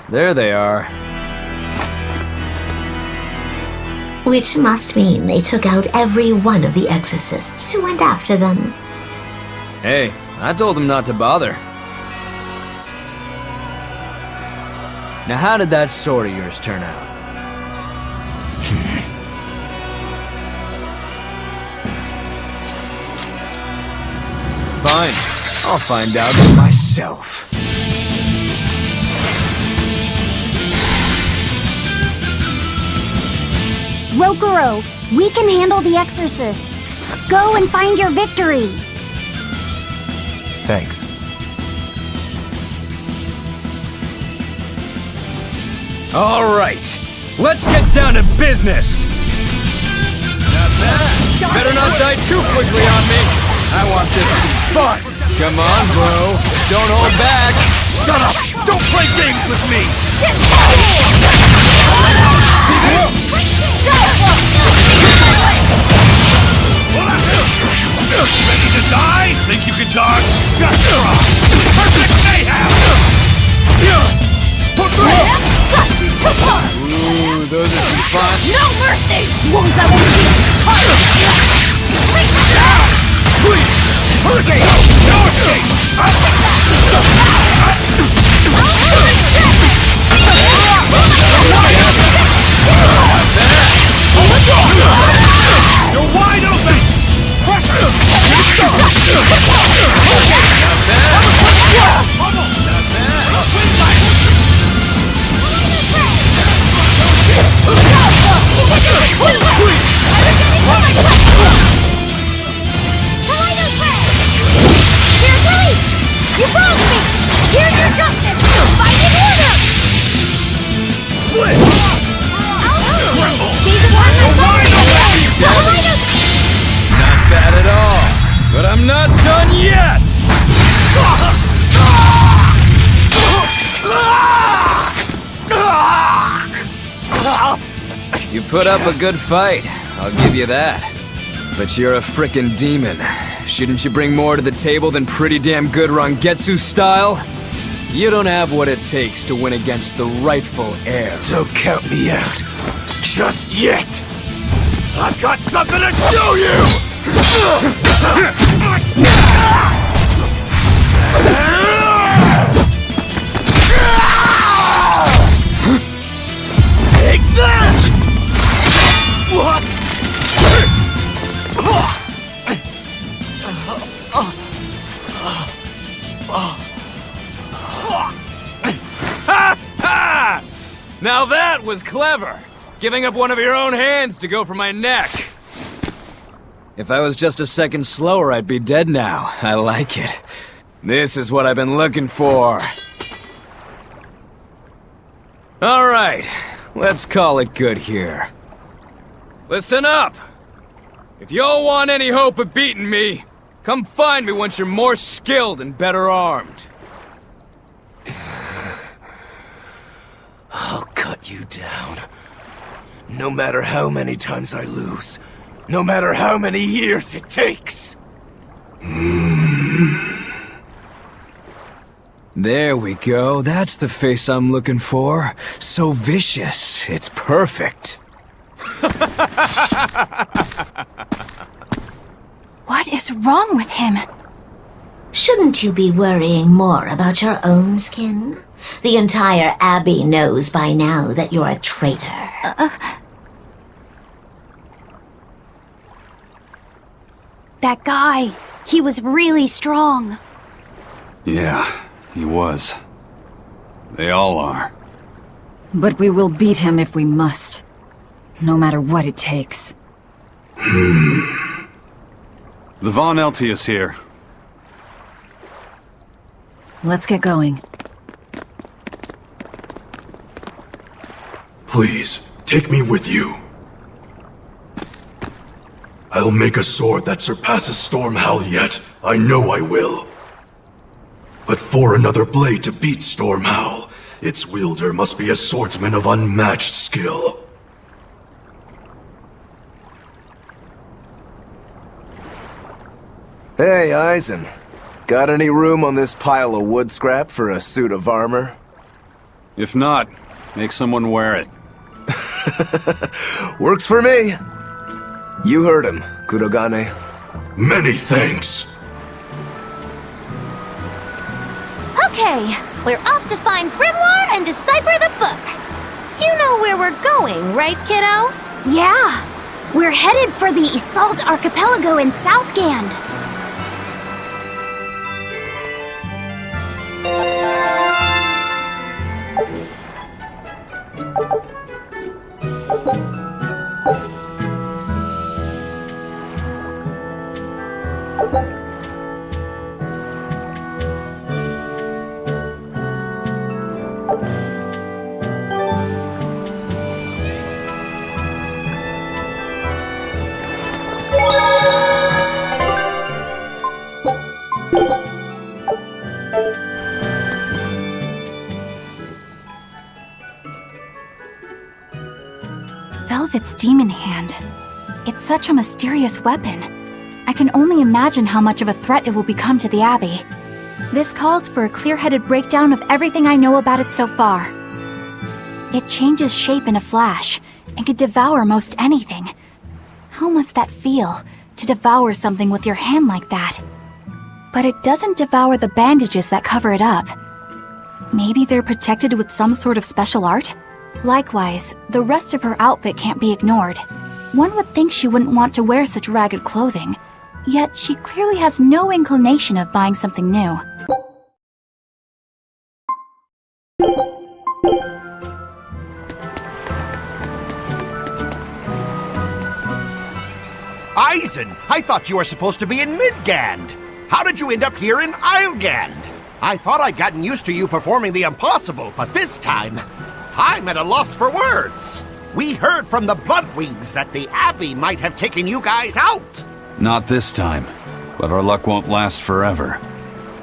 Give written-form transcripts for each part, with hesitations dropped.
There they are. Which must mean they took out every one of the exorcists who went after them. Hey, I told them not to bother. Now how did that sword of yours turn out? Fine, I'll find out for myself. Rokuro, we can handle the exorcists. Go and find your victory. Thanks. All right, let's get down to business. Not bad. Better not die too quickly on me. I want this to be fun. Come on, bro. Don't hold back. Shut up. Don't play games with me. Ready to die? Think you can dodge? Just try! Perfect mayhem! Ooh, those are some fun. No mercy! Hurricane! No escape! You're wide open! Pressure! You broke me! Here's your justice! Fight in order! Split! Not bad at all, but I'm not done yet! You put up a good fight, I'll give you that. But you're a frickin' demon. Shouldn't you bring more to the table than pretty damn good Rangetsu style? You don't have what it takes to win against the rightful heir. Don't count me out. Just yet! I've got something to show you! Take this! What? Now that was clever! Giving up one of your own hands to go for my neck. If I was just a second slower, I'd be dead now. I like it. This is what I've been looking for. All right, let's call it good here. Listen up! If y'all want any hope of beating me, come find me once you're more skilled and better armed. I'll cut you down. No matter how many times I lose. No matter how many years it takes. There we go. That's the face I'm looking for. So vicious. It's perfect. What is wrong with him? Shouldn't you be worrying more about your own skin? The entire Abbey knows by now that you're a traitor. That guy, he was really strong. Yeah, he was. They all are. But we will beat him if we must. No matter what it takes. The Von Eltius here. Let's get going. Please, take me with you. I'll make a sword that surpasses Stormhowl yet. I know I will. But for another blade to beat Stormhowl, its wielder must be a swordsman of unmatched skill. Hey, Eisen. Got any room on this pile of wood scrap for a suit of armor? If not, make someone wear it. Works for me. You heard him, Kurogane. Many thanks. Okay, we're off to find Grimoire and decipher the book. You know where we're going, right, kiddo? Yeah, we're headed for the Isolde Archipelago in Southgand. Velvet's demon hand. It's such a mysterious weapon. I can only imagine how much of a threat it will become to the Abbey. This calls for a clear-headed breakdown of everything I know about it so far. It changes shape in a flash, and can devour most anything. How must that feel, to devour something with your hand like that? But it doesn't devour the bandages that cover it up. Maybe they're protected with some sort of special art? Likewise, the rest of her outfit can't be ignored. One would think she wouldn't want to wear such ragged clothing, yet she clearly has no inclination of buying something new. Eisen, I thought you were supposed to be in Midgand. How did you end up here in Islegand? I thought I'd gotten used to you performing the impossible, but this time, I'm at a loss for words. We heard from the Bloodwings that the Abbey might have taken you guys out. Not this time, but our luck won't last forever.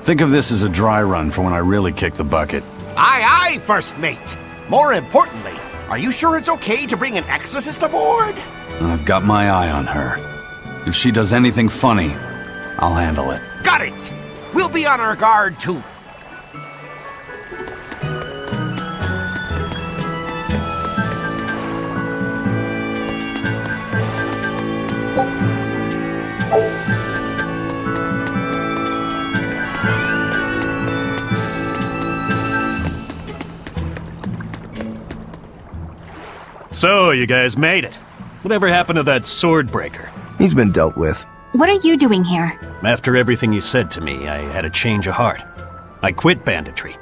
Think of this as a dry run for when I really kick the bucket. Aye, aye, First Mate. More importantly, are you sure it's okay to bring an exorcist aboard? I've got my eye on her. If she does anything funny, I'll handle it. Got it! We'll be on our guard, too. So, you guys made it. Whatever happened to that sword breaker? He's been dealt with. What are you doing here? After everything you said to me, I had a change of heart. I quit banditry.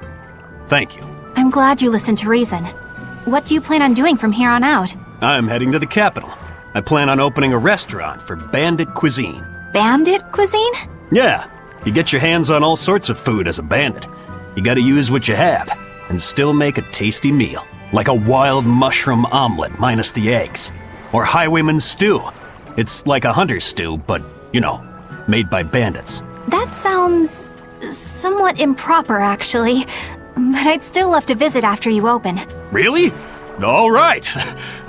Thank you. I'm glad you listened to reason. What do you plan on doing from here on out? I'm heading to the capital. I plan on opening a restaurant for bandit cuisine. Bandit cuisine? Yeah, you get your hands on all sorts of food as a bandit. You gotta use what you have, and still make a tasty meal. Like a wild mushroom omelet minus the eggs. Or highwayman's stew. It's like a hunter's stew, but, you know, made by bandits. That sounds somewhat improper, actually. But I'd still love to visit after you open. Really? All right.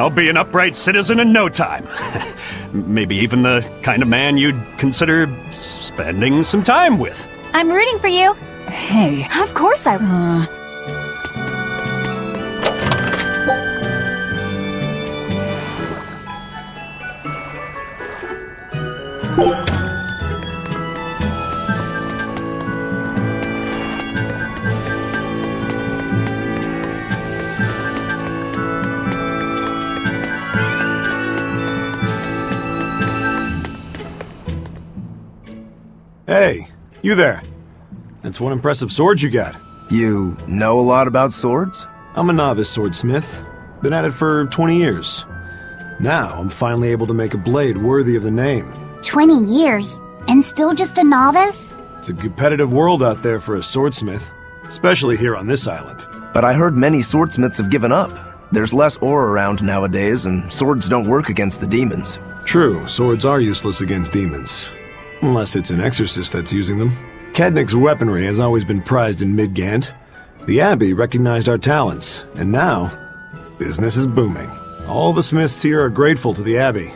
I'll be an upright citizen in no time. Maybe even the kind of man you'd consider spending some time with. I'm rooting for you. Hey. Of course I will. Hey, you there. That's one impressive sword you got. You know a lot about swords? I'm a novice swordsmith. Been at it for 20 years. Now, I'm finally able to make a blade worthy of the name. 20 years? And still just a novice? It's a competitive world out there for a swordsmith, especially here on this island. But I heard many swordsmiths have given up. There's less ore around nowadays, and swords don't work against the demons. True, swords are useless against demons. Unless it's an exorcist that's using them. Kednik's weaponry has always been prized in Midgand. The Abbey recognized our talents, and now, business is booming. All the smiths here are grateful to the Abbey.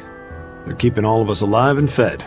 They're keeping all of us alive and fed.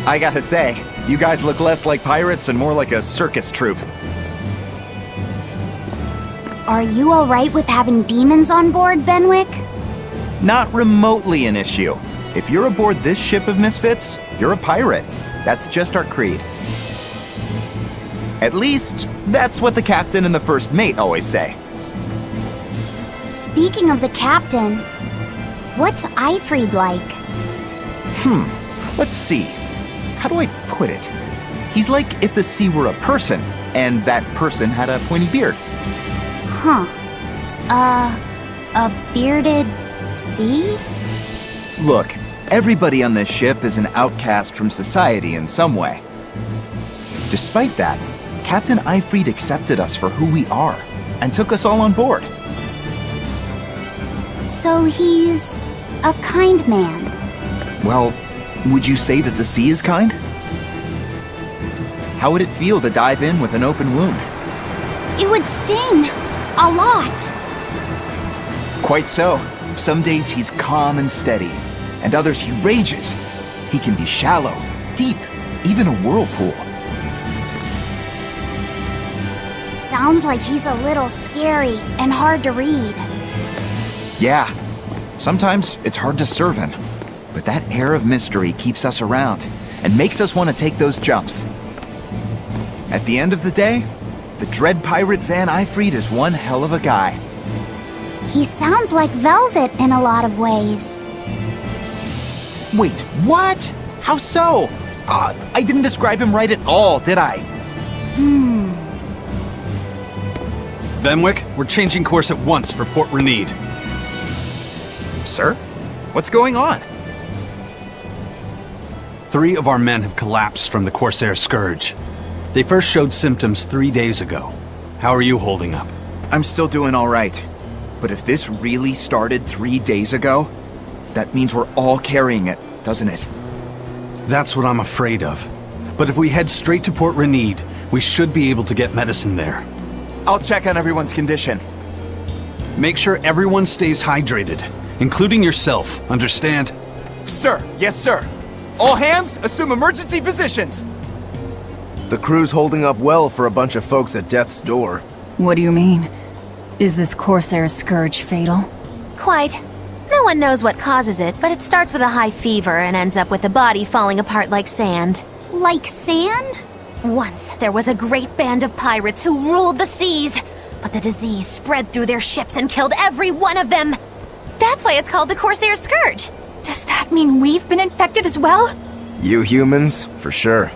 I gotta say, you guys look less like pirates and more like a circus troupe. Are you alright with having demons on board, Benwick? Not remotely an issue. If you're aboard this ship of misfits, you're a pirate. That's just our creed. At least, that's what the captain and the first mate always say. Speaking of the captain, what's Eifried like? Let's see. How do I put it? He's like if the sea were a person, and that person had a pointy beard. Huh. A bearded sea? Look, everybody on this ship is an outcast from society in some way. Despite that, Captain Eifried accepted us for who we are, and took us all on board. So he's a kind man. Well, would you say that the sea is kind? How would it feel to dive in with an open wound? It would sting. A lot. Quite so. Some days he's calm and steady, and others he rages. He can be shallow, deep, even a whirlpool. Sounds like he's a little scary and hard to read. Yeah, sometimes it's hard to serve him, but that air of mystery keeps us around and makes us want to take those jumps. At the end of the day, the dread pirate Van Eifried is one hell of a guy. He sounds like Velvet in a lot of ways. Wait, what? How so? I didn't describe him right at all, did I? Benwick, we're changing course at once for Port Renede. Sir? What's going on? 3 of our men have collapsed from the Corsair Scourge. They first showed symptoms 3 days ago. How are you holding up? I'm still doing all right. But if this really started 3 days ago, that means we're all carrying it, doesn't it? That's what I'm afraid of. But if we head straight to Port Renede, we should be able to get medicine there. I'll check on everyone's condition. Make sure everyone stays hydrated, including yourself, understand? Sir, yes sir. All hands, assume emergency positions. The crew's holding up well for a bunch of folks at death's door. What do you mean? Is this Corsair Scourge fatal? Quite. No one knows what causes it, but it starts with a high fever and ends up with the body falling apart like sand. Like sand? Once, there was a great band of pirates who ruled the seas, but the disease spread through their ships and killed every one of them. That's why it's called the Corsair Scourge. Does that mean we've been infected as well? You humans, for sure.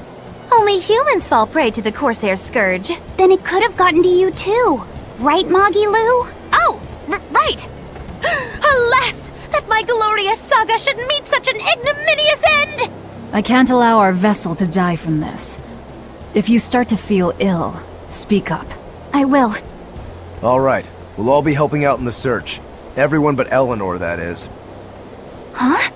Only humans fall prey to the Corsair Scourge. Then it could have gotten to you too. Right, Moggy Lou? Oh, right! Alas, that my glorious saga should meet such an ignominious end! I can't allow our vessel to die from this. If you start to feel ill, speak up. I will. All right, we'll all be helping out in the search. Everyone but Eleanor, that is. Huh?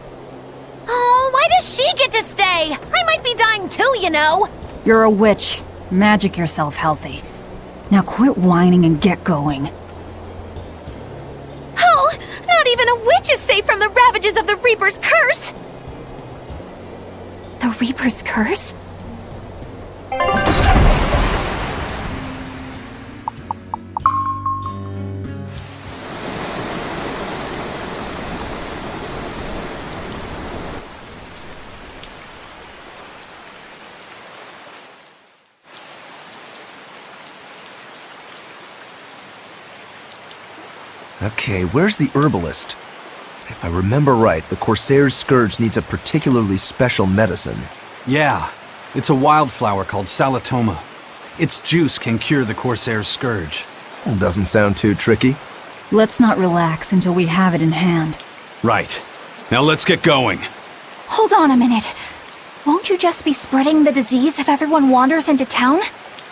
Oh, why does she get to stay? I might be dying too, you know. You're a witch. Magic yourself healthy. Now quit whining and get going. Oh, not even a witch is safe from the ravages of the Reaper's curse! The Reaper's curse? Okay, where's the herbalist? If I remember right, the Corsair's Scourge needs a particularly special medicine. Yeah, it's a wildflower called Salatoma. Its juice can cure the Corsair's Scourge. Doesn't sound too tricky. Let's not relax until we have it in hand. Right. Now let's get going. Hold on a minute. Won't you just be spreading the disease if everyone wanders into town?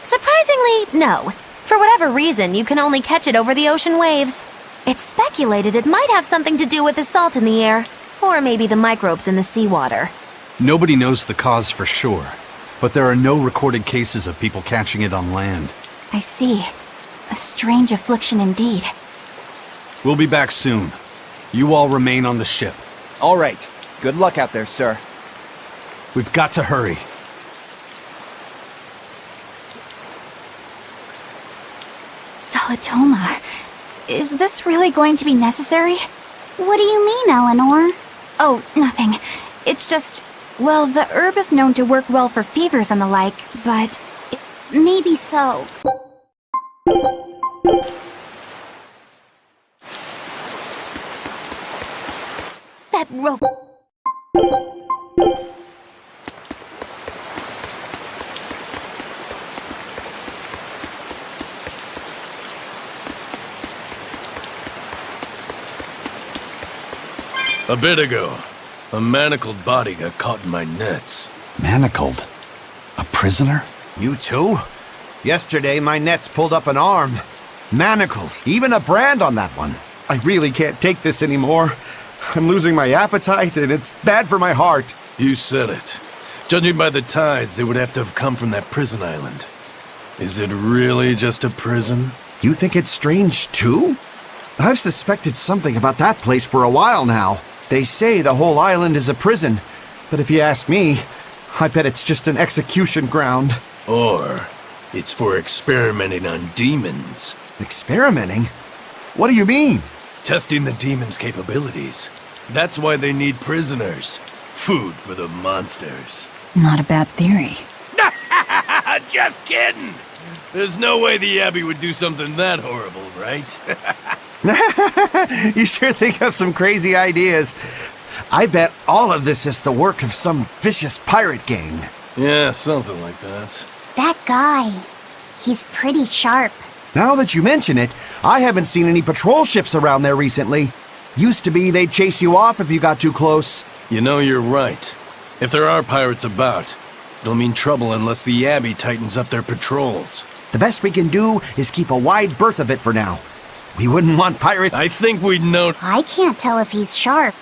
Surprisingly, no. For whatever reason, you can only catch it over the ocean waves. It's speculated it might have something to do with the salt in the air, or maybe the microbes in the seawater. Nobody knows the cause for sure, but there are no recorded cases of people catching it on land. I see. A strange affliction indeed. We'll be back soon. You all remain on the ship. All right. Good luck out there, sir. We've got to hurry. Salatoma. Is this really going to be necessary? What do you mean, Eleanor? Oh, nothing. It's just, well, the herb is known to work well for fevers and the like, but... Maybe so. that rope. A bit ago, a manacled body got caught in my nets. Manacled? A prisoner? You too? Yesterday, my nets pulled up an arm. Manacles, even a brand on that one. I really can't take this anymore. I'm losing my appetite, and it's bad for my heart. You said it. Judging by the tides, they would have to have come from that prison island. Is it really just a prison? You think it's strange, too? I've suspected something about that place for a while now. They say the whole island is a prison, but if you ask me, I bet it's just an execution ground. Or it's for experimenting on demons. Experimenting? What do you mean? Testing the demons' capabilities. That's why they need prisoners. Food for the monsters. Not a bad theory. Just kidding! There's no way the Abbey would do something that horrible, right? You sure think of some crazy ideas. I bet all of this is the work of some vicious pirate gang. Yeah, something like that. That guy. He's pretty sharp. Now that you mention it, I haven't seen any patrol ships around there recently. Used to be they'd chase you off if you got too close. You know, you're right. If there are pirates about, it'll mean trouble unless the Abbey tightens up their patrols. The best we can do is keep a wide berth of it for now. We wouldn't want pirates. I think we'd know. I can't tell if he's sharp.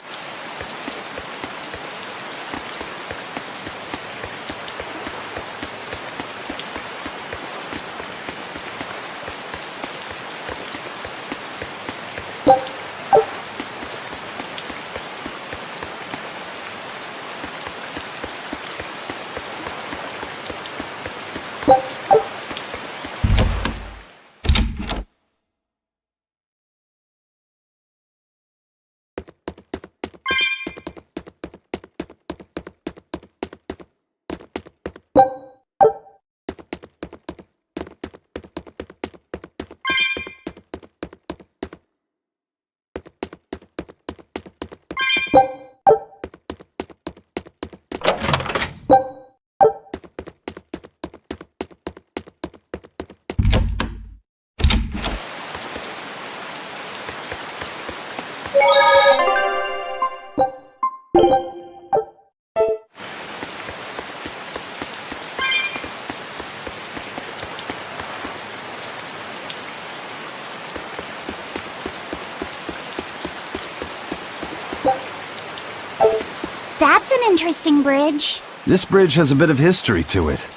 That's an interesting bridge. This bridge has a bit of history to it.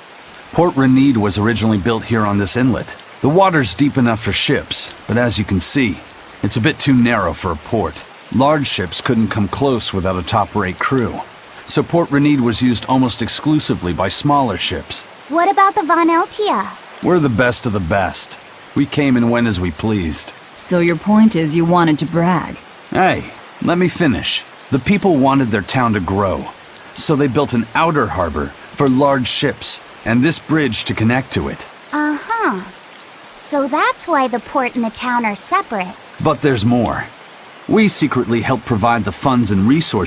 Port Renede was originally built here on this inlet. The water's deep enough for ships, but as you can see, it's a bit too narrow for a port. Large ships couldn't come close without a top-rate crew. So Port Renede was used almost exclusively by smaller ships. What about the Von Eltia? We're the best of the best. We came and went as we pleased. So your point is you wanted to brag? Hey, let me finish. The people wanted their town to grow, so they built an outer harbor for large ships, and this bridge to connect to it. Uh-huh. So that's why the port and the town are separate. But there's more. We secretly helped provide the funds and resources